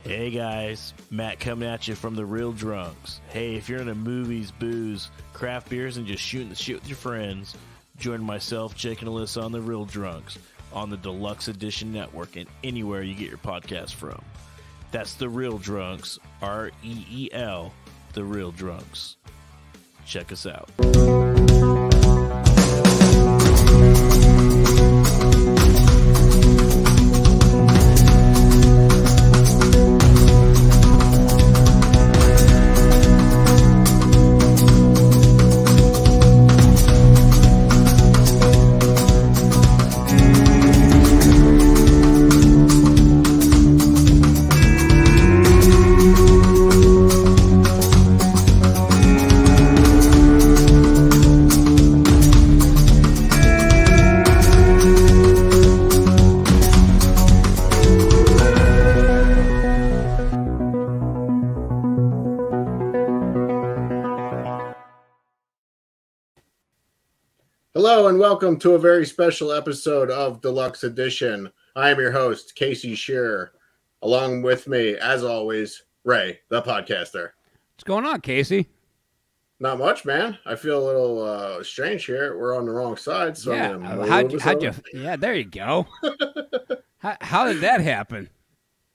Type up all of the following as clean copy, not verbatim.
Hey guys, Matt coming at you from the Real Drunks. Hey, if you're into movies, booze, craft beers, and just shooting the shit with your friends, join myself, Jake, and Alyssa on the Real Drunks on the Deluxe Edition network and anywhere you get your podcast from. That's the Real Drunks, R-E-E-L, the Real Drunks. Check us out. Hello and welcome to a very special episode of Deluxe Edition. I am your host, Casey Shearer. Along with me, as always, Ray, the podcaster. What's going on, Casey? Not much, man. I feel a little strange here. We're on the wrong side. So yeah, how'd you? Yeah, there you go. how did that happen?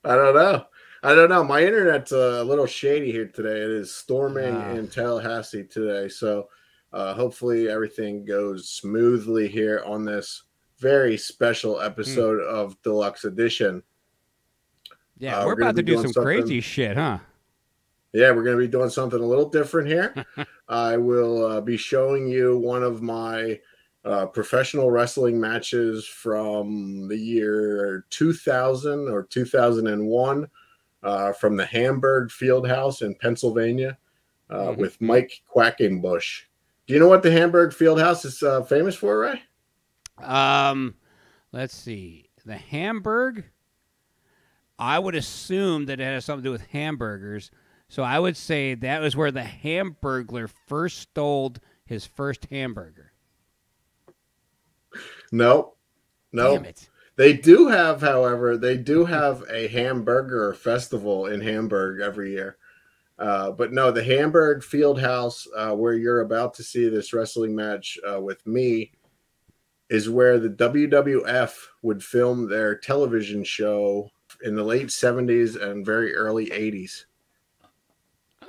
I don't know. My internet's a little shady here today. It is storming in Tallahassee today, so hopefully everything goes smoothly here on this very special episode of Deluxe Edition. Yeah, we're about to do some crazy shit, huh? Yeah, we're going to be doing something a little different here. I will be showing you one of my professional wrestling matches from the year 2000 or 2001 from the Hamburg Fieldhouse in Pennsylvania with Mike Quackenbush. Do you know what the Hamburg Fieldhouse is famous for, Ray? Let's see. The Hamburg, I would assume that it has something to do with hamburgers. So I would say that was where the Hamburglar first stole his first hamburger. No. Damn it. They do have, however, a hamburger festival in Hamburg every year. But no, the Hamburg Fieldhouse, where you're about to see this wrestling match with me, is where the WWF would film their television show in the late 70s and very early 80s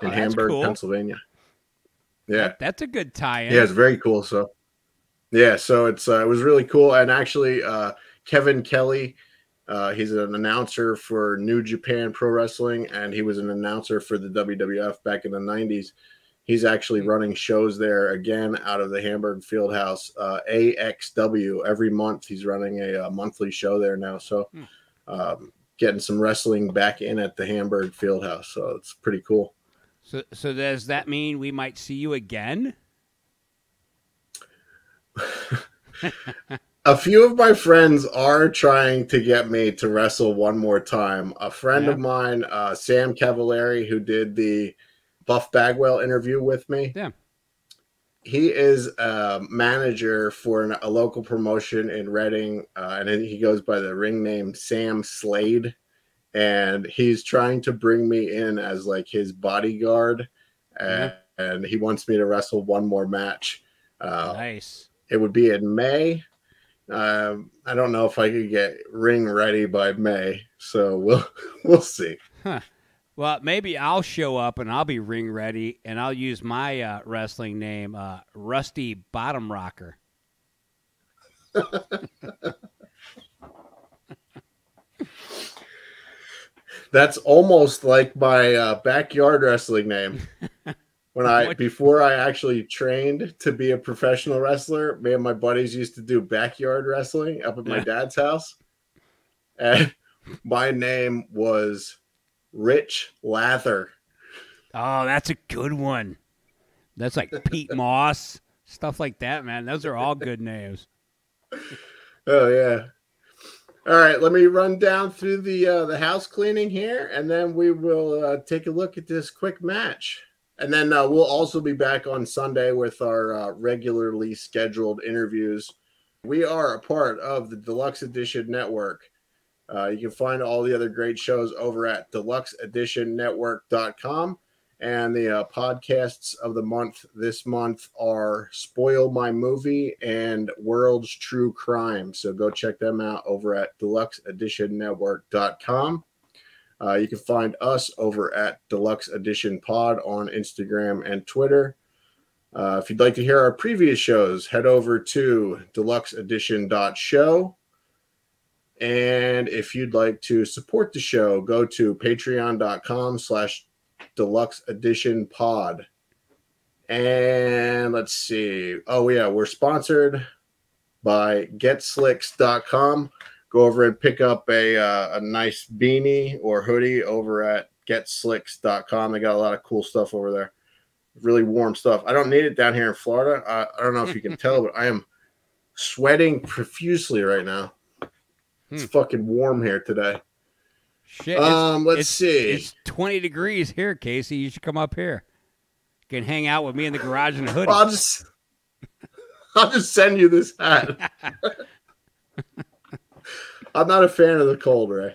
in Hamburg, cool. Pennsylvania. Yeah. That's a good tie-in. Yeah, it's very cool. So, yeah, so it was really cool. And actually, Kevin Kelly, he's an announcer for New Japan Pro Wrestling, and he was an announcer for the WWF back in the 90s. He's actually running shows there again out of the Hamburg Fieldhouse, AXW. Every month he's running a monthly show there now. So getting some wrestling back in at the Hamburg Fieldhouse. So it's pretty cool. So does that mean we might see you again? A few of my friends are trying to get me to wrestle one more time. A friend of mine, Sam Cavallari, who did the Buff Bagwell interview with me. Yeah. He is a manager for a local promotion in Reading, and he goes by the ring name Sam Slade. And he's trying to bring me in as like his bodyguard, and he wants me to wrestle one more match. Nice. It would be in May. I don't know if I could get ring ready by May, so we'll see. Huh. Well, maybe I'll show up and I'll be ring ready, and I'll use my wrestling name, Rusty Bottom Rocker. That's almost like my backyard wrestling name. Before I actually trained to be a professional wrestler, me and my buddies used to do backyard wrestling up at my dad's house. And my name was Rich Lather. Oh, that's a good one. That's like Pete Moss, stuff like that, man. Those are all good names. Oh, yeah. All right, let me run down through the house cleaning here, and then we will take a look at this quick match. And then we'll also be back on Sunday with our regularly scheduled interviews. We are a part of the Deluxe Edition Network. You can find all the other great shows over at deluxeeditionnetwork.com. And the podcasts of the month this month are Spoil My Movie and World's True Crime. So go check them out over at deluxeeditionnetwork.com. You can find us over at Deluxe Edition Pod on Instagram and Twitter. If you'd like to hear our previous shows, head over to deluxeedition.show. And if you'd like to support the show, go to patreon.com/Deluxe Edition Pod. And let's see. Oh, yeah, we're sponsored by GetSlicks.com. Go over and pick up a nice beanie or hoodie over at GetSlicks.com. They got a lot of cool stuff over there. Really warm stuff. I don't need it down here in Florida. I don't know if you can tell, but I am sweating profusely right now. It's fucking warm here today. Shit. Let's see. It's 20 degrees here, Casey. You should come up here. You can hang out with me in the garage in a hoodie. I'll just send you this hat. I'm not a fan of the cold, Ray.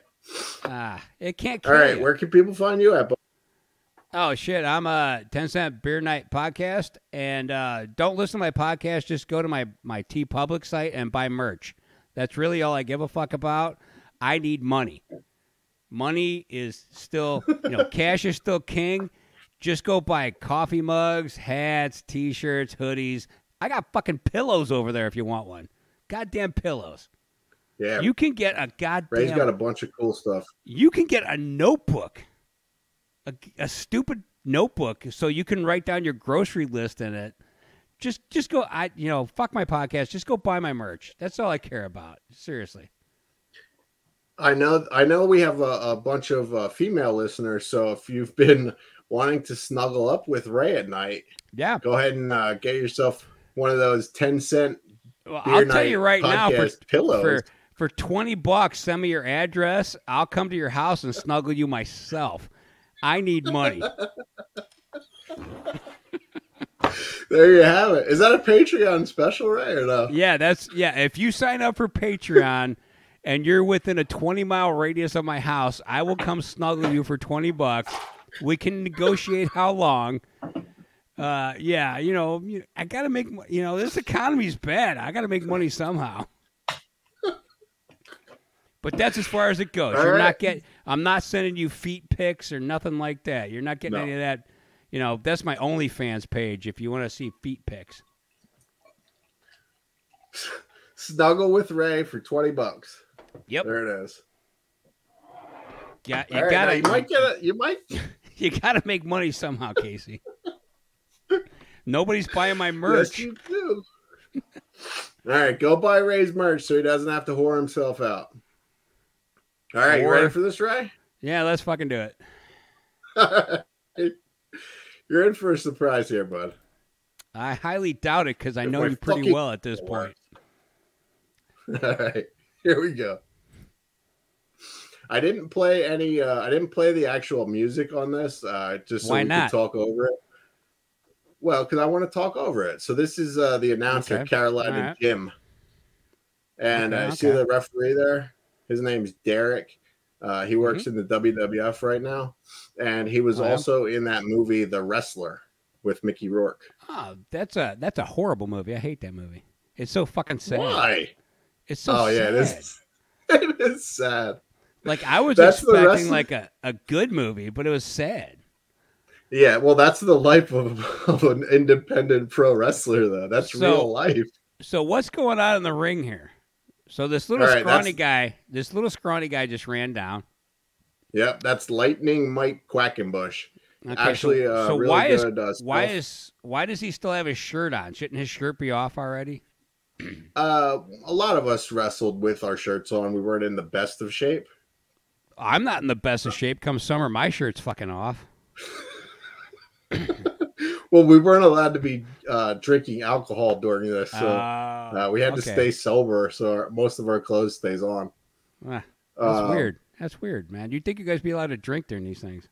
It can't kill All right, you. where can people find you at? Oh, shit. I'm a 10-cent beer night podcast. And don't listen to my podcast. Just go to my TeePublic site and buy merch. That's really all I give a fuck about. I need money. Money is still, cash is still king. Just go buy coffee mugs, hats, T-shirts, hoodies. I got fucking pillows over there if you want one. Goddamn pillows. Yeah. You can get a goddamn... Ray's got a bunch of cool stuff. You can get a notebook. A stupid notebook so you can write down your grocery list in it. Just go, fuck my podcast. Just go buy my merch. That's all I care about. Seriously. I know we have a bunch of female listeners, so if you've been wanting to snuggle up with Ray at night, yeah, go ahead and get yourself one of those 10-cent well, I'll tell you right now, pillows. For $20, send me your address. I'll come to your house and snuggle you myself. I need money. There you have it. Is that a Patreon special, Ray, or no? Yeah, if you sign up for Patreon and you're within a 20-mile radius of my house, I will come snuggle you for $20. We can negotiate how long. I got to make, this economy's bad. I got to make money somehow. But that's as far as it goes. I'm not sending you feet pics or nothing like that. You're not getting any of that. That's my OnlyFans page if you want to see feet pics. Snuggle with Ray for $20. Yep. There it is. Yeah, you might you gotta make money somehow, Casey. Nobody's buying my merch. Yes, you do. All right, go buy Ray's merch so he doesn't have to whore himself out. All right, you ready for this, Ray? Yeah, let's fucking do it. You're in for a surprise here, bud. I highly doubt it because I know you pretty well at this point. All right, here we go. I didn't play any. I didn't play the actual music on this, just so we could talk over it. Well, because I want to talk over it. So this is the announcer, Carolina Jim, and I see the referee there. His name's Derek. He works in the WWF right now, and he was also in that movie, The Wrestler, with Mickey Rourke. Oh, that's a horrible movie. I hate that movie. It's so fucking sad. Why? It's so sad. It is sad. Like, I was expecting like a good movie, but it was sad. Yeah, well, that's the life of an independent pro wrestler, though. That's real life. So what's going on in the ring here? So this little scrawny guy just ran down. Yep, that's Lightning Mike Quackenbush. Okay, Actually, so really why does he still have his shirt on? Shouldn't his shirt be off already? A lot of us wrestled with our shirts on. We weren't in the best of shape. I'm not in the best of shape. Come summer, my shirt's fucking off. Well, we weren't allowed to be drinking alcohol during this, so we had to stay sober. So most of our clothes stays on. That's weird. That's weird, man. You'd think you guys be allowed to drink during these things.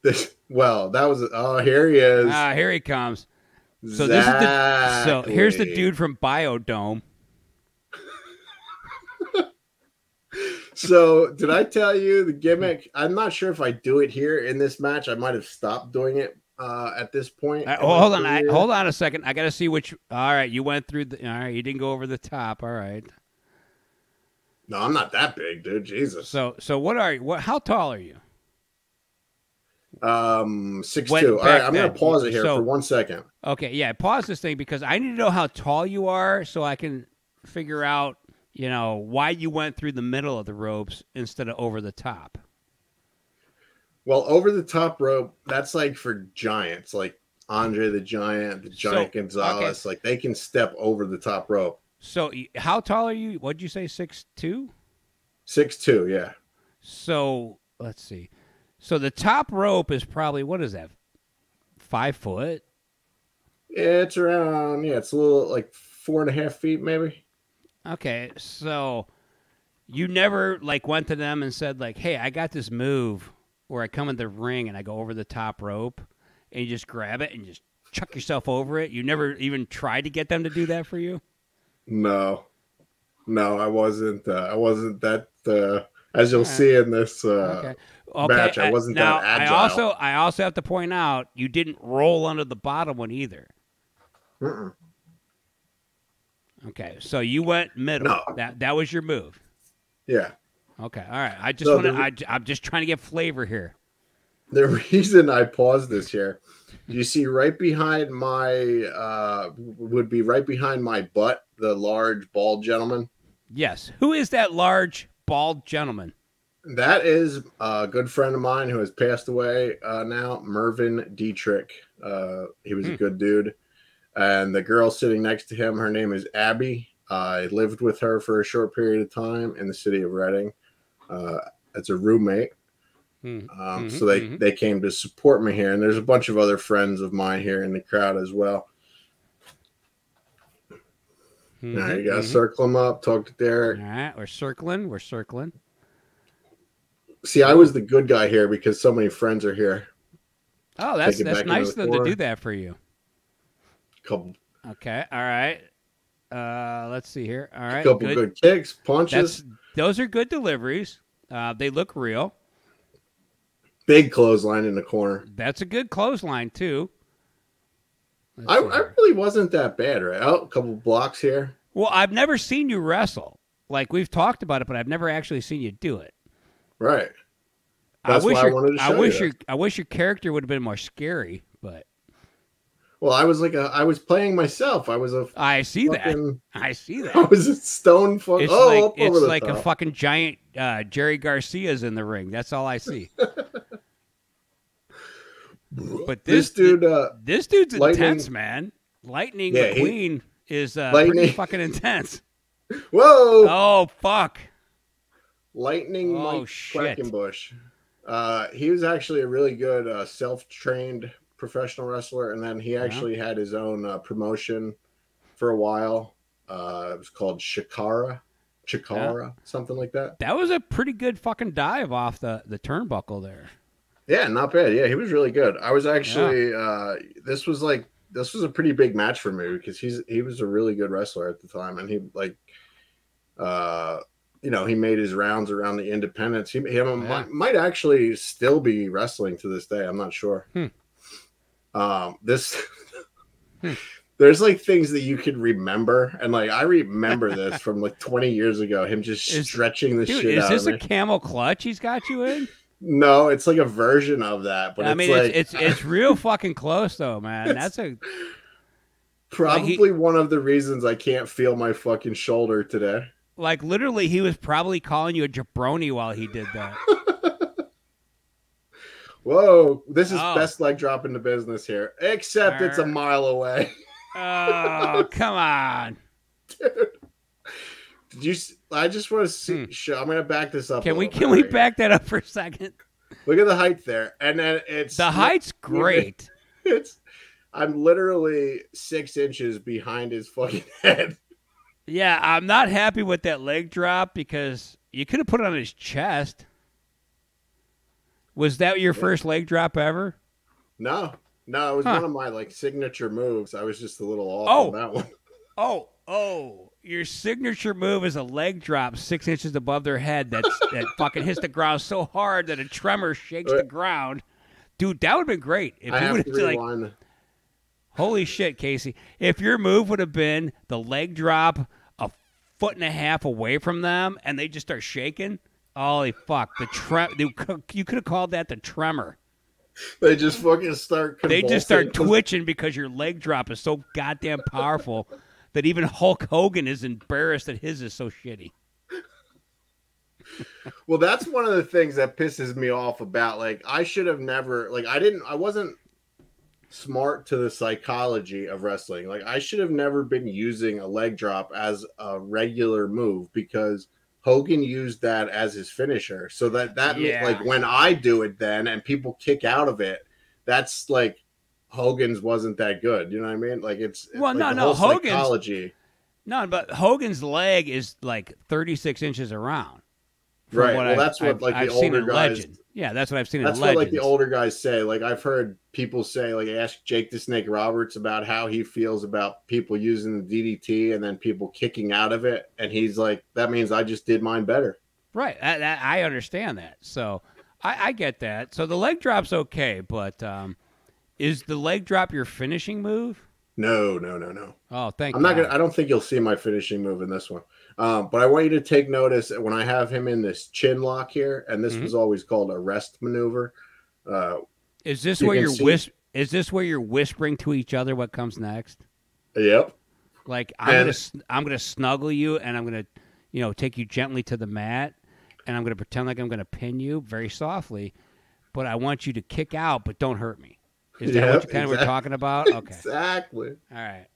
Here he is. Here he comes. So Zaackk here's the dude from Biodome. So did I tell you the gimmick? I'm not sure if I do it here in this match. I might have stopped doing it at this point. Hold on. Hold on a second. I got to see which. All right. You went through the. All right. You didn't go over the top. All right. No, I'm not that big, dude. Jesus. So what are you? How tall are you? 6'2". All right. I'm going to pause it here for 1 second. Okay. Yeah. Pause this thing because I need to know how tall you are so I can figure out, why you went through the middle of the ropes instead of over the top. Well, over the top rope, that's like for giants, like Andre the Giant, the Giant Gonzalez. Okay. Like they can step over the top rope. So how tall are you? What'd you say, 6'2"? 6'2", yeah. So let's see. So the top rope is probably, what is that, 5 foot? Yeah, it's around, it's a little like 4.5 feet maybe. Okay, so you never went to them and said hey, I got this move where I come in the ring and I go over the top rope and you just grab it and just chuck yourself over it? You never even tried to get them to do that for you? No, I wasn't that, as you'll see in this match, I wasn't that agile. I also have to point out, you didn't roll under the bottom one either. Mm-mm. Okay, so you went middle. No. That was your move. Yeah. Okay, all right. I'm just trying to get flavor here. The reason I paused this here, you see right behind my would be right behind my butt, the large bald gentleman. Yes. Who is that large bald gentleman? That is a good friend of mine who has passed away now, Mervyn Dietrich. He was a good dude. And the girl sitting next to him, her name is Abby. I lived with her for a short period of time in the city of Reading as a roommate. So they came to support me here. And there's a bunch of other friends of mine here in the crowd as well. Now you got to circle them up, talk to Derek. All right, we're circling. See, I was the good guy here because so many friends are here. Oh, that's nice of them to do that for you. Couple. Okay, all right. Let's see here. All right, couple good kicks, punches. Those are good deliveries. They look real. Big clothesline in the corner. That's a good clothesline too. I really wasn't that bad, right? Oh, a couple blocks here. Well, I've never seen you wrestle. We've talked about it, but I've never actually seen you do it. Right. That's why I wanted to show you. I wish your character would have been more scary, but. Well, I was playing myself. I see that. I was a stone fuck. It's like a fucking giant Jerry Garcia's in the ring. That's all I see. But this dude's intense, man. Lightning McQueen is pretty fucking intense. Whoa! Oh fuck! Lightning Mike Quackenbush. He was actually a really good self-trained professional wrestler, and then he actually had his own promotion for a while. It was called Chikara, something like that. That was a pretty good fucking dive off the turnbuckle there. Yeah, not bad. Yeah, he was really good. I was actually this was a pretty big match for me because he was a really good wrestler at the time, and he he made his rounds around the independents. He might actually still be wrestling to this day. I'm not sure. There's things that you can remember, and I remember this from 20 years ago. Him just stretching the shit out of me. Is this a camel clutch he's got you in? No, it's a version of that, but it's real fucking close though, man. That's probably one of the reasons I can't feel my fucking shoulder today. Literally, he was probably calling you a jabroni while he did that. Whoa, this is best leg drop in the business here, except it's a mile away. Oh, come on. Dude. I just want to see. I'm going to back this up. Can we back that up for a second? Look at the height there, and then the height's great. I'm literally 6 inches behind his fucking head. Yeah, I'm not happy with that leg drop because you could have put it on his chest. Was that your first leg drop ever? No, it was one of my signature moves. I was just a little off on that one. your signature move is a leg drop 6 inches above their head that fucking hits the ground so hard that a tremor shakes the ground. Dude, that would have been great. If I you have would to have like, rewind. holy shit, Casey. If your move would have been the leg drop a foot and a half away from them and they just start shaking, holy fuck. You could have called that the tremor. They just fucking start convulsing. They just start twitching because your leg drop is so goddamn powerful that even Hulk Hogan is embarrassed that his is so shitty. Well, that's one of the things that pisses me off about, like, I should have never, like, I wasn't smart to the psychology of wrestling. Like, I should have never been using a leg drop as a regular move because Hogan used that as his finisher. So that like, when I do it then and people kick out of it, that's like Hogan's wasn't that good. You know what I mean? Like, it's well, like no, Hogan's psychology. No, but Hogan's leg is like 36 inches around. Right. Well, that's what I've seen older in guys. Legend. Yeah, that's what I've seen That's in what Legends. like the older guys say. Like, I've heard people say, like, ask Jake the Snake Roberts about how he feels about people using the DDT and then people kicking out of it, and he's like, that means I just did mine better. Right. I understand that. So I get that. So the leg drop's okay, but is the leg drop your finishing move? No. Oh, thank you. I'm not gonna. I don't think you'll see my finishing move in this one. But I want you to take notice when I have him in this chin lock here, and this was always called a rest maneuver. Is this where Is this where you're whispering to each other what comes next? Yep. Like I'm gonna snuggle you, and I'm gonna take you gently to the mat, and I'm gonna pretend like I'm gonna pin you very softly, but I want you to kick out, but don't hurt me. Is that what you kind of were talking about? Okay. Exactly. All right.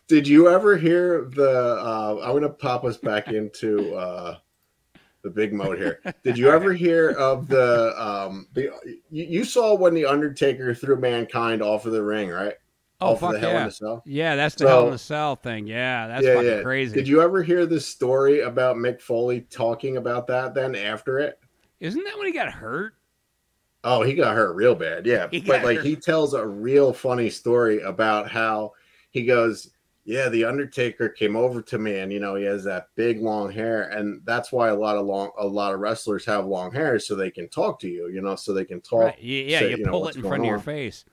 Did you ever hear the? I'm going to pop us back into the big mode here. Did you ever hear of the? You saw when the Undertaker threw Mankind off of the ring, right? Oh, fuck, the Hell in a Cell? Yeah, that's the Hell in a Cell thing. Yeah, that's fucking crazy. Did you ever hear this story about Mick Foley talking about that then after it? Isn't that when he got hurt? Oh, he got hurt real bad. Yeah. He tells a real funny story about how he goes, yeah, the Undertaker came over to me and, he has that big long hair. And that's why a lot of wrestlers have long hair so they can talk to you, so they can talk. Right. Yeah, say, you pull it in front of your face.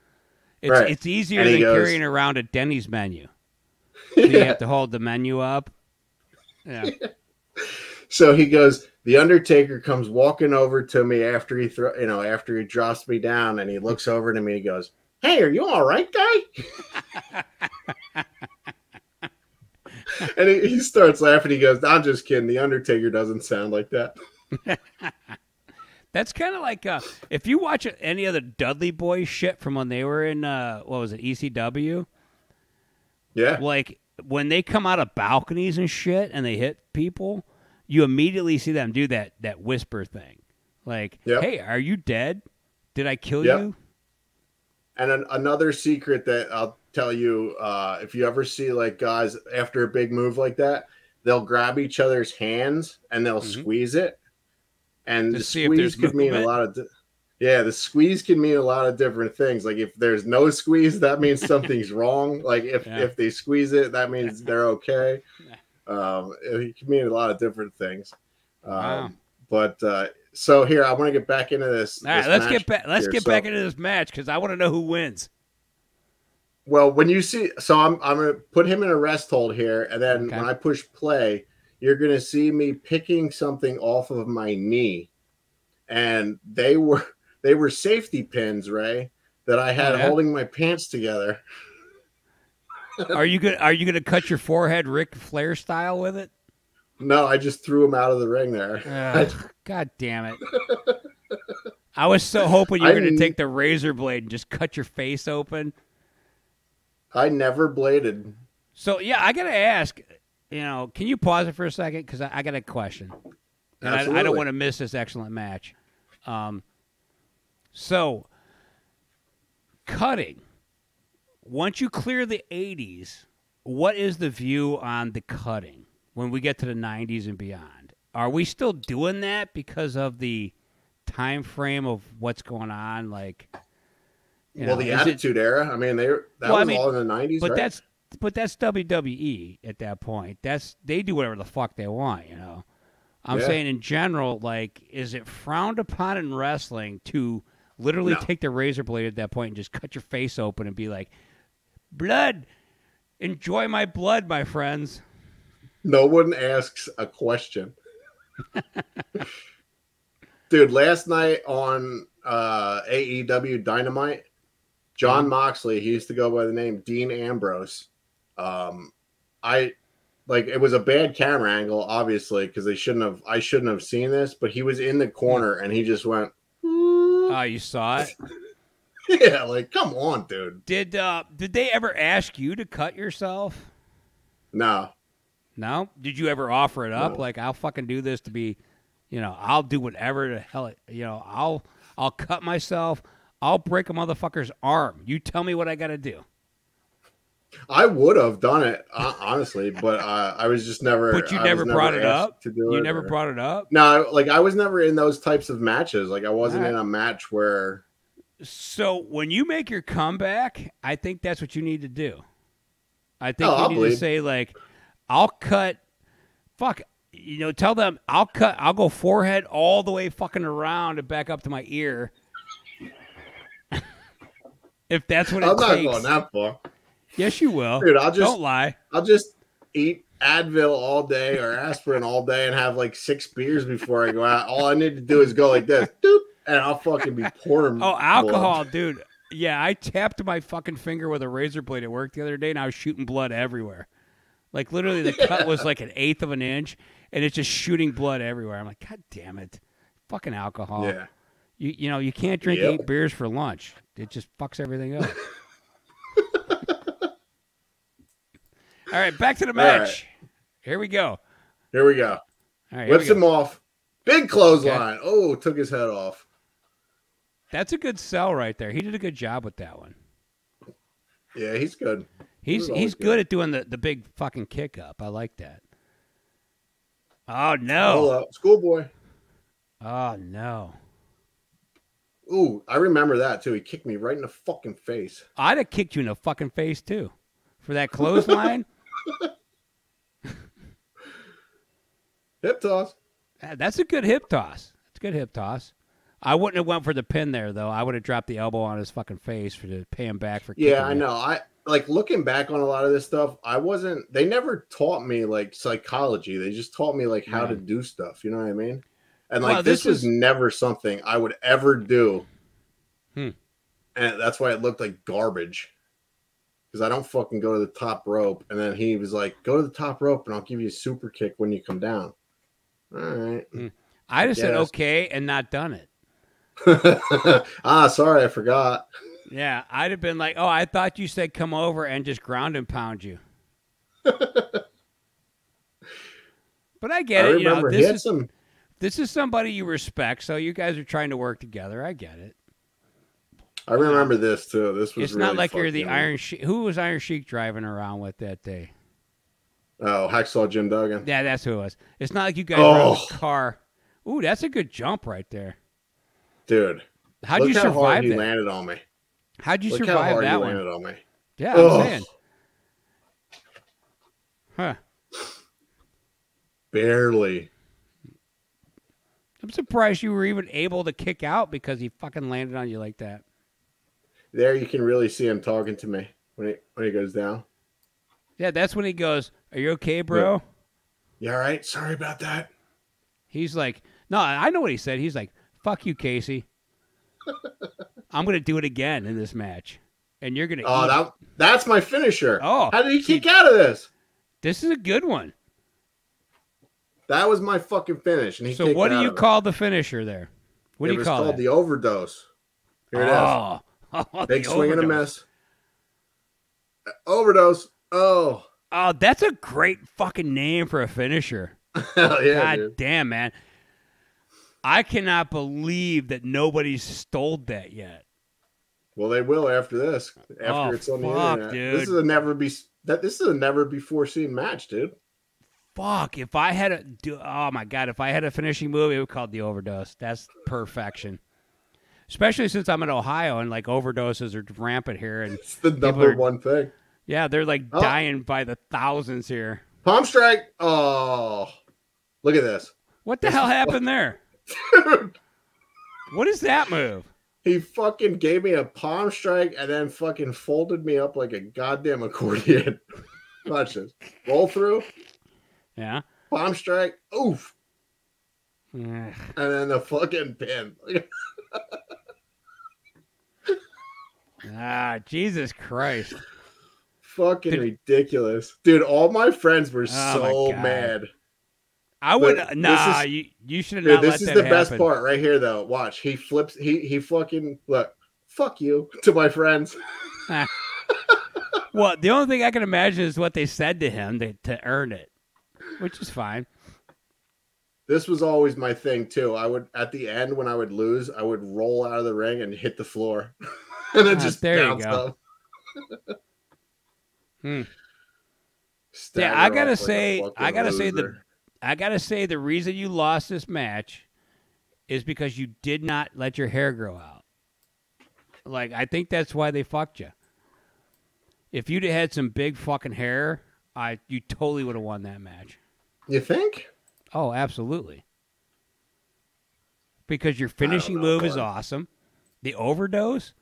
It's easier than carrying around a Denny's menu. So you have to hold the menu up. Yeah. So he goes, the Undertaker comes walking over to me after he after he drops me down, and he looks over to me and he goes, "Hey, are you all right, guy?" And he starts laughing. He goes, "I'm just kidding. The Undertaker doesn't sound like that." That's kind of like if you watch any of the Dudley Boys shit from when they were in ECW. Yeah. Like when they come out of balconies and shit and they hit people, you immediately see them do that whisper thing. Like, hey, are you dead? Did I kill you? And another secret that I'll tell you, if you ever see like guys after a big move like that, they'll grab each other's hands and they'll squeeze it. And the squeeze could mean a lot of the squeeze can mean a lot of different things. Like if there's no squeeze, that means something's wrong. Like if they squeeze it, that means they're okay. It can mean a lot of different things. Wow. But so here, I want to get back into this. All right, let's get back into this match because I want to know who wins. Well, when you see, so I'm going to put him in a rest hold here, and then when I push play, you're going to see me picking something off of my knee, and they were safety pins, Ray, that I had holding my pants together. Are you gonna cut your forehead Ric Flair style with it? No, I just threw him out of the ring there. God damn it! I was so hoping you were gonna take the razor blade and just cut your face open. I never bladed. So yeah, I gotta ask. Can you pause it for a second? Because I got a question. And I don't want to miss this excellent match. So, cutting. Once you clear the 80s, what is the view on the cutting when we get to the 90s and beyond? Are we still doing that because of the time frame of what's going on? Like, the Attitude Era. I mean, that was all in the 90s, but right? but that's WWE at that point. They do whatever the fuck they want, you know. I'm saying in general, like, is it frowned upon in wrestling to literally take the razor blade at that point and just cut your face open and be like, blood, enjoy my blood, my friends? No one asks a question. Dude, last night on AEW Dynamite, John Moxley, he used to go by the name Dean Ambrose. It was a bad camera angle, obviously, because I shouldn't have seen this, but he was in the corner and he just went. Oh, you saw it? Yeah, like, come on, dude. Did they ever ask you to cut yourself? No. No? Did you ever offer it up? No. Like, I'll fucking do this to be, you know, I'll do whatever the hell, I'll cut myself. I'll break a motherfucker's arm. You tell me what I got to do. I would have done it, honestly, but I was just never. But you never brought it up? You never brought it up? No, like, I was never in those types of matches. Like, I wasn't in a match where. So when you make your comeback, I think that's what you need to do. I think you need to say, like, I'll cut, tell them I'll go forehead all the way fucking around and back up to my ear. If that's what it takes. I'm not going that far. Yes, you will. Dude, don't lie. I'll just eat Advil all day or aspirin all day and have like 6 beers before I go out. All I need to do is go like this, doop, and I'll fucking be pouring. Oh, alcohol, dude. Yeah, I tapped my fucking finger with a razor blade at work the other day, and I was shooting blood everywhere. Like, literally, the cut was like 1/8 of an inch, and it's just shooting blood everywhere. I'm like, God damn it. Fucking alcohol. Yeah. You can't drink 8 beers for lunch. It just fucks everything up. All right, back to the match. Right. Here we go. Here we go. All right, whips him off. Big clothesline. Okay. Oh, took his head off. That's a good sell right there. He did a good job with that one. Yeah, he's good. He's good at doing the big fucking kick up. I like that. Oh, no. Hold up. Schoolboy. Oh, no. Ooh, I remember that, too. He kicked me right in the fucking face. I'd have kicked you in the fucking face, too. For that clothesline. Hip toss. That's a good hip toss. That's a good hip toss. I wouldn't have went for the pin there, though. I would have dropped the elbow on his fucking face to pay him back for kicking I know. I like looking back on a lot of this stuff. They never taught me like psychology. They just taught me like how to do stuff. You know what I mean? And like this was never something I would ever do. And that's why it looked like garbage. Because I don't fucking go to the top rope. And then he was like, go to the top rope and I'll give you a super kick when you come down. All right. I just said okay and not done it. Sorry, I forgot. Yeah, I'd have been like, oh, I thought you said come over and just ground and pound you. But I get it. You know, this is somebody you respect, so you guys are trying to work together. I get it. I remember this too. This was. It's really not like you're the funny. Iron Sheik. Who was Iron Sheik driving around with that day? Oh, Hacksaw Jim Duggan. Yeah, that's who it was. It's not like you guys were in the car. Ooh, that's a good jump right there. Dude. How'd you survive hard he that? landed on me. How'd you Look survive how hard that he one? landed on me. Yeah, I'm saying. Huh. Barely. I'm surprised you were even able to kick out because he fucking landed on you like that. There you can really see him talking to me when he goes down. Yeah, that's when he goes, are you okay, bro? Yeah. You all right? Sorry about that. He's like, no, I know what he said. He's like, fuck you, Casey. I'm going to do it again in this match. And you're going to that's my finisher. Oh. How did he kick out of this? This is a good one. That was my fucking finish. And he so what do you call the finisher there? What do you call it? It was called the overdose. Here it is. Big swing and a miss. Overdose. Oh, that's a great fucking name for a finisher. Hell yeah, God dude. damn, man. I cannot believe that nobody's stole that yet. Well, they will after this. After it's on the internet. Dude. This is a never before seen match, dude. Fuck, if I had oh my God, if I had a finishing move, it would be called the overdose. That's perfection. Especially since I'm in Ohio and like overdoses are rampant here. And it's the number one thing. Yeah, they're like Oh. dying by the thousands here. Palm strike. Oh, look at this. What the hell happened there? Dude, What is that move? he fucking gave me a palm strike and then fucking folded me up like a goddamn accordion. Watch this. Roll through. Yeah. Palm strike. Oof. Ugh. And then the fucking pin. Jesus Christ. Fucking Dude. Ridiculous. Dude, all my friends were Oh, so my God. mad. I would But nah. this You should have Dude, not this let is that the happen. best part right here, though. Watch. He flips. He fucking look. Fuck you to my friends. Well, the only thing I can imagine is what they said to him to earn it, which is fine. This was always my thing too. I would at the end when I would lose, I would roll out of the ring and hit the floor, and then just there you bounce go. up. Yeah, Stagger I gotta off like a say, fucking I loser. gotta say, the reason you lost this match is because you did not let your hair grow out. Like, I think that's why they fucked you. If you'd have had some big fucking hair, you totally would have won that match. You think? Oh, absolutely. Because your finishing know, move is bud. awesome. The overdose,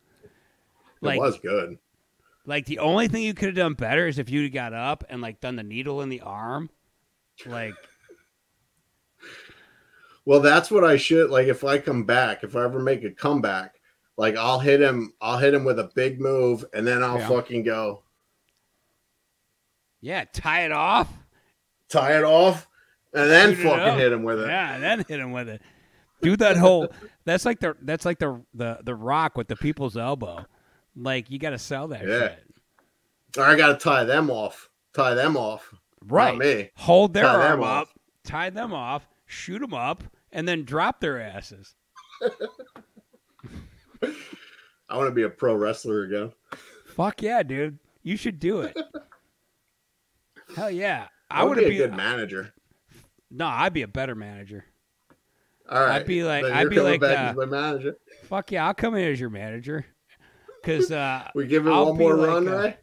It was good. like the only thing you could have done better is if you'd got up and like done the needle in the arm. Like, Well, that's what I should like. If I come back, if I ever make a comeback, like I'll hit him with a big move, and then I'll Yeah. fucking go yeah, tie it off. tie it off, and then Shoot it up. fucking hit him with it. Yeah, and then hit him with it. Do that whole. That's like the Rock with the people's elbow. Like, you got to sell that Yeah. shit. Or I got to tie them off. Tie them off. Right. Not me. Hold their Tie them arm up, off. tie them off, shoot them up, and then drop their asses. I want to be a pro wrestler again. Fuck yeah, dude. You should do it. Hell yeah. I would be a good manager. No, I'd be a better manager. All right. I'd be like, Then you're coming back as my manager. fuck yeah, I'll come in as your manager. Because We give it I'll one be more like, run, right?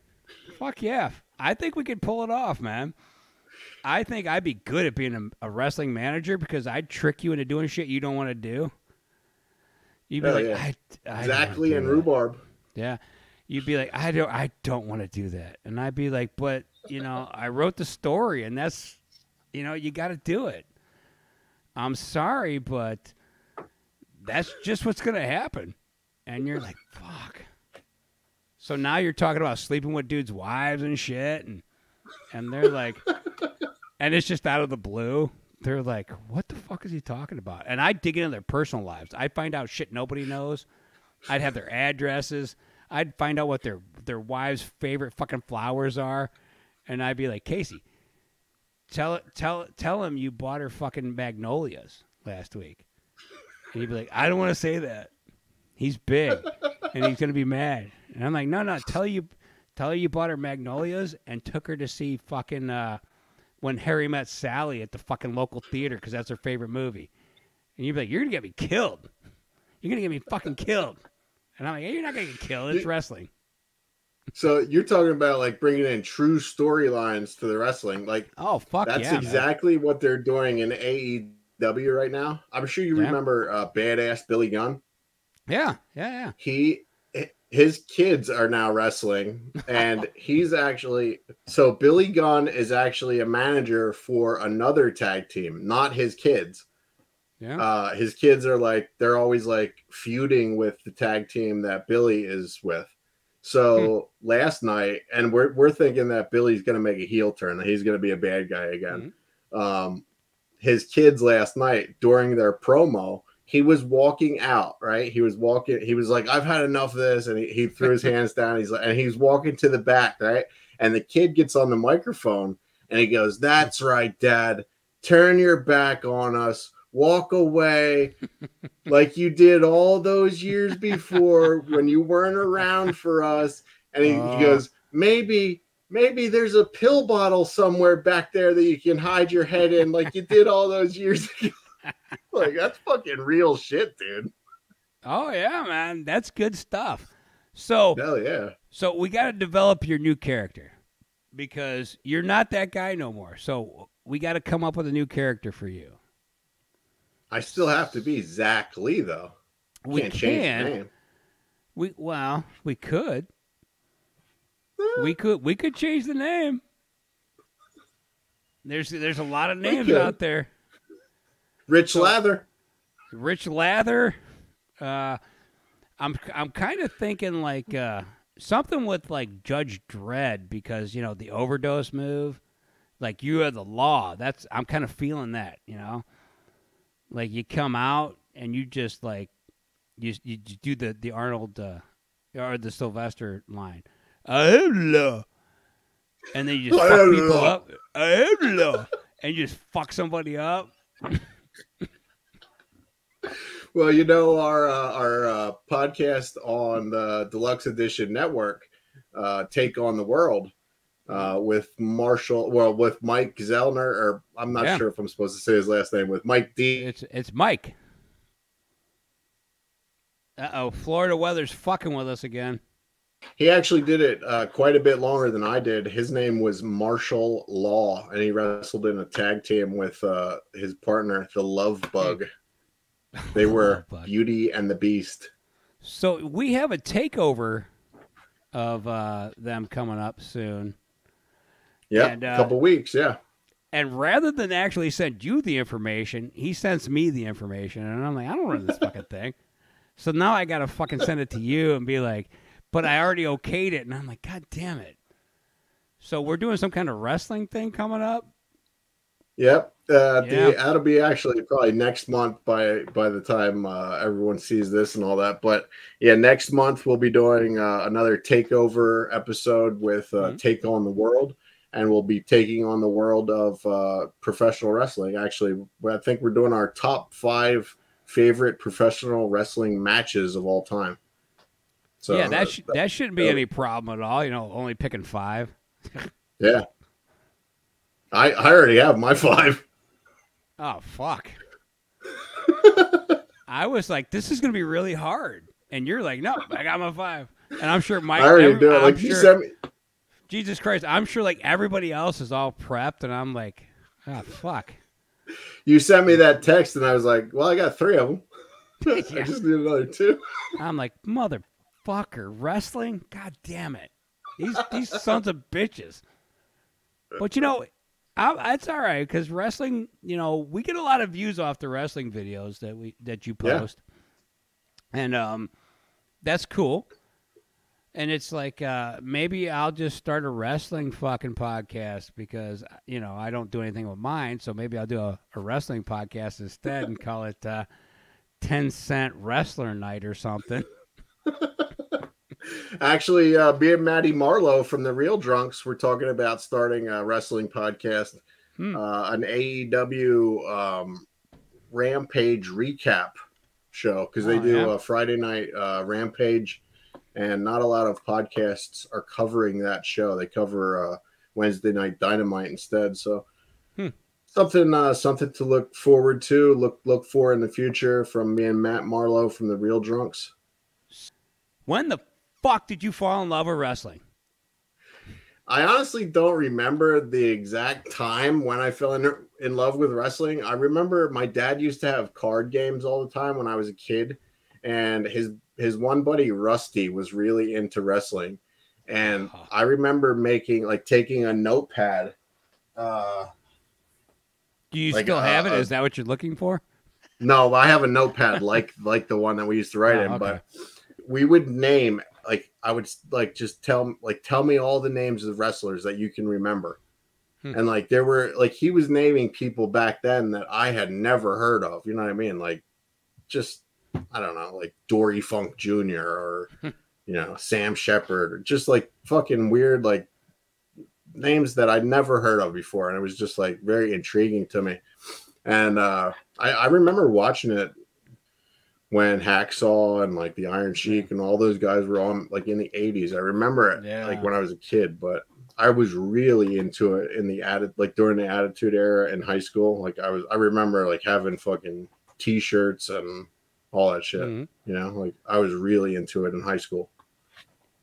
fuck yeah. I think we could pull it off, man. I think I'd be good at being a wrestling manager because I'd trick you into doing shit you don't want to do. You'd be Hell like, yeah. I don't Zaack wanna Lee do and that. rhubarb. Yeah. You'd be like, I don't want to do that. And I'd be like, but, I wrote the story and that's, you got to do it. I'm sorry, but that's just what's going to happen. And you're like, fuck. So now you're talking about sleeping with dudes' wives and shit. And they're like, and it's just out of the blue. They're like, what the fuck is he talking about? And I dig into their personal lives. I find out shit nobody knows. I'd have their addresses. I'd find out what their wives' favorite fucking flowers are. And I'd be like, Casey, tell him you bought her fucking magnolias last week. And he'd be like, I don't want to say that. He's big and he's gonna be mad. And I'm like, no, tell her you bought her magnolias and took her to see fucking When Harry Met Sally at the fucking local theater because that's her favorite movie. And you'd be like, you're gonna get me killed. You're gonna get me fucking killed. And I'm like, hey, you're not gonna get killed. It's wrestling. So you're talking about like bringing in true storylines to the wrestling. Like, Oh fuck that's yeah, exactly what they're doing in AEW right now. I'm sure you remember Badass Billy Gunn. man. Yeah. His kids are now wrestling, and he's actually so Billy Gunn is actually a manager for another tag team, not his kids. Yeah. His kids are like they're always like feuding with the tag team that Billy is with. So last night, and we're thinking that Billy's going to make a heel turn, that he's going to be a bad guy again. His kids last night during their promo, he was walking out, right? He was like, I've had enough of this. And he threw his hands down. He's walking to the back, right? And the kid gets on the microphone and he goes, that's right, Dad. Turn your back on us. Walk away like you did all those years before when you weren't around for us. And he goes, maybe there's a pill bottle somewhere back there that you can hide your head in like you did all those years ago. Like, that's fucking real shit, dude. Oh yeah, man. That's good stuff. So Hell yeah. So we got to develop your new character. because you're not that guy no more. So we got to come up with a new character for you. I still have to be Zaackk Lee, though. We Can't change the name. We could. We could change the name. There's a lot of names out there. Rich Lather. Rich Lather. I'm kind of thinking like something with like Judge Dredd, because the overdose move, like you are the law. I'm kind of feeling that, like you come out and you just like you do the Arnold or the Sylvester line. I am law. And then you just fuck people up. I am law. And you just fuck somebody up. Well, our podcast on the Deluxe Edition network, Take on the World, with with Mike Zellner, or I'm not sure if I'm supposed to say his last name, with Mike D. It's Mike. Uh-oh, Florida weather's fucking with us again. He actually did it quite a bit longer than I did. His name was Marshall Law, and he wrestled in a tag team with his partner, the Love Bug. They were Beauty and the Beast. So we have a takeover of them coming up soon. Yeah, a couple weeks, yeah. And rather than actually send you the information, he sends me the information. And I'm like, I don't run this fucking thing. So now I got to fucking send it to you and be like, but I already okayed it. And I'm like, God damn it. So we're doing some kind of wrestling thing coming up? Yep. That'll be actually probably next month by the time everyone sees this and all that. But yeah, next month we'll be doing another takeover episode with Take on the World, and we'll be taking on the world of professional wrestling. Actually, I think we're doing our top 5 favorite professional wrestling matches of all time. So yeah, that shouldn't be any problem at all. Only picking 5. Yeah. I already have my 5. Oh, fuck. I was like, this is going to be really hard. And you're like, no, I got my 5. And I'm sure Mike... I already do it. Like, you sent me... Jesus Christ, I'm sure like everybody else is all prepped, and I'm like, oh, fuck. You sent me that text, and I was like, well, I got 3 of them. I just need another 2. I'm like, motherfucker, wrestling? God damn it. These sons of bitches. But, it's all right, because wrestling, we get a lot of views off the wrestling videos that you post. Yeah. And that's cool. And it's like, maybe I'll just start a wrestling fucking podcast because, I don't do anything with mine. So maybe I'll do a wrestling podcast instead and call it 10-cent wrestler night or something. Actually, me and Maddie Marlowe from the Real Drunks were talking about starting a wrestling podcast, an AEW Rampage recap show, because they do a Friday night Rampage, and not a lot of podcasts are covering that show. They cover Wednesday Night Dynamite instead. So something to look forward to, look for in the future from me and Matt Marlowe from the Real Drunks. When the fuck did you fall in love with wrestling? I honestly don't remember the exact time when I fell in love with wrestling. I remember my dad used to have card games all the time when I was a kid, and his one buddy Rusty was really into wrestling, and I remember taking a notepad. Do you still have it? Is that what you're looking for? No, I have a notepad like the one that we used to write in, but we would name. I would just tell me all the names of the wrestlers that you can remember. And there were he was naming people back then that I had never heard of. You know what I mean? I don't know, Dory Funk Jr. or, Sam Shepard, or just fucking weird, names that I'd never heard of before. And it was just very intriguing to me. And I remember watching it when Hacksaw and the Iron Sheik and all those guys were on in the 80s. I remember it when I was a kid, but I was really into it in the during the Attitude Era in high school. I remember having fucking t-shirts and all that shit. I was really into it in high school.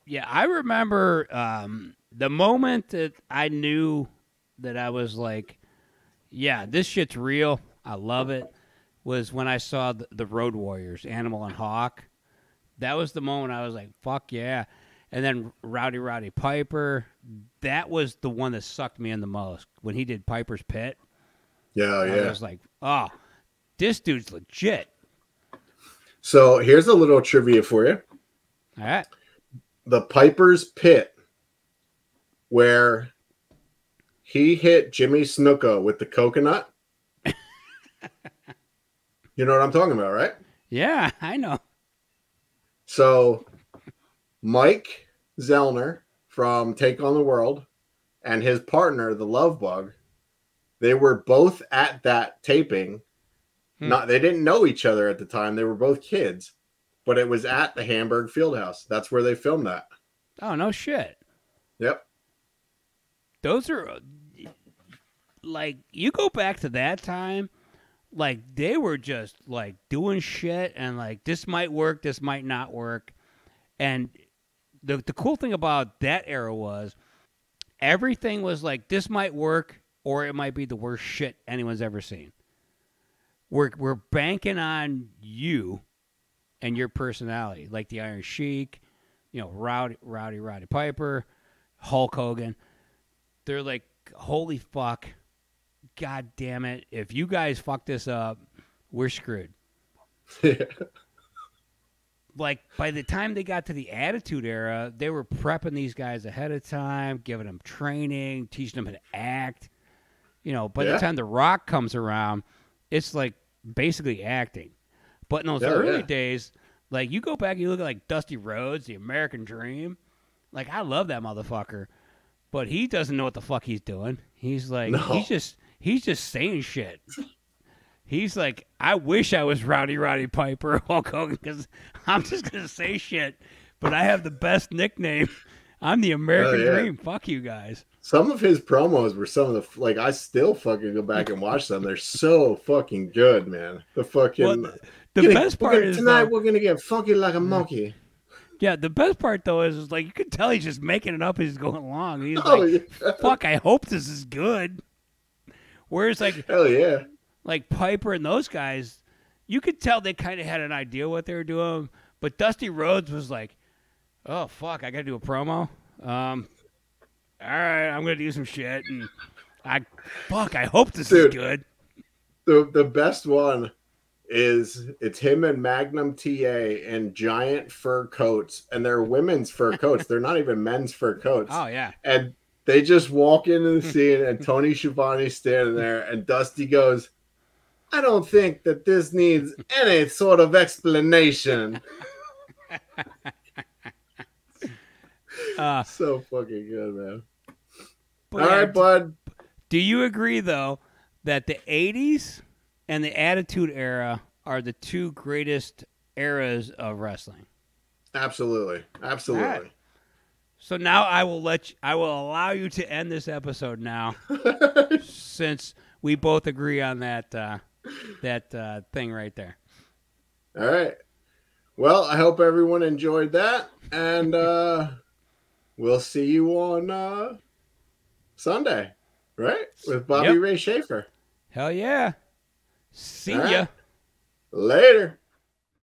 Yeah, I remember the moment that I knew that I was like, yeah, this shit's real. I love it. Was when I saw the Road Warriors, Animal and Hawk. That was the moment I was like, fuck yeah. And then Roddy Piper, that was the one that sucked me in the most. When he did Piper's Pit, Yeah, I was like, oh, this dude's legit. So here's a little trivia for you. All right. The Piper's Pit, where he hit Jimmy Snuka with the coconut. You know what I'm talking about, right? Yeah, I know. So Mike Zellner from Take on the World and his partner, the Love Bug, they were both at that taping. They didn't know each other at the time. They were both kids, but it was at the Hamburg Fieldhouse. That's where they filmed that. Oh, no shit. Yep. Those are, like, you go back to that time, like, they were just, like, doing shit and, like, this might work, this might not work. And the cool thing about that era was everything was like, this might work or it might be the worst shit anyone's ever seen. We're banking on you and your personality, like the Iron Sheik, Rowdy Piper, Hulk Hogan. They're like, holy fuck, god damn it! If you guys fuck this up, we're screwed. Like, by the time they got to the Attitude Era, they were prepping these guys ahead of time, giving them training, teaching them how to act. By the time The Rock comes around, it's like basically acting. But in those early days, like, you go back and you look at, like, Dusty Rhodes, the American Dream. Like, I love that motherfucker. But he doesn't know what the fuck he's doing. He's like, he's just saying shit. He's like, I wish I was Roddy Piper or Hulk Hogan because I'm just going to say shit, but I have the best nickname. I'm the American Dream. Fuck you guys. Some of his promos were some of the, like, I still fucking go back and watch them. They're so fucking good, man. The fucking. Well, the best part is. Tonight we're going to get funky like a monkey. Yeah, the best part, though, is like, you can tell he's just making it up as he's going along. He's like, fuck, I hope this is good. Whereas, like. Hell yeah. Like Piper and those guys, you could tell they kind of had an idea what they were doing. But Dusty Rhodes was like, oh, fuck, I got to do a promo. All right, I'm going to do some shit. And I hope this is good. The best one is it's him and Magnum TA in giant fur coats. And they're women's fur coats. They're not even men's fur coats. Oh, yeah. And they just walk into the scene and Tony Schiavone's standing there. And Dusty goes, I don't think that this needs any sort of explanation. So fucking good, man. All right, bud. Do you agree, though, that the 80s and the Attitude Era are the two greatest eras of wrestling? Absolutely. Absolutely. Right. So now I will allow you to end this episode now, since we both agree on that thing right there. All right. Well, I hope everyone enjoyed that, and we'll see you on Sunday, right? With Bobby Ray Schaefer. Hell yeah. See ya. Later.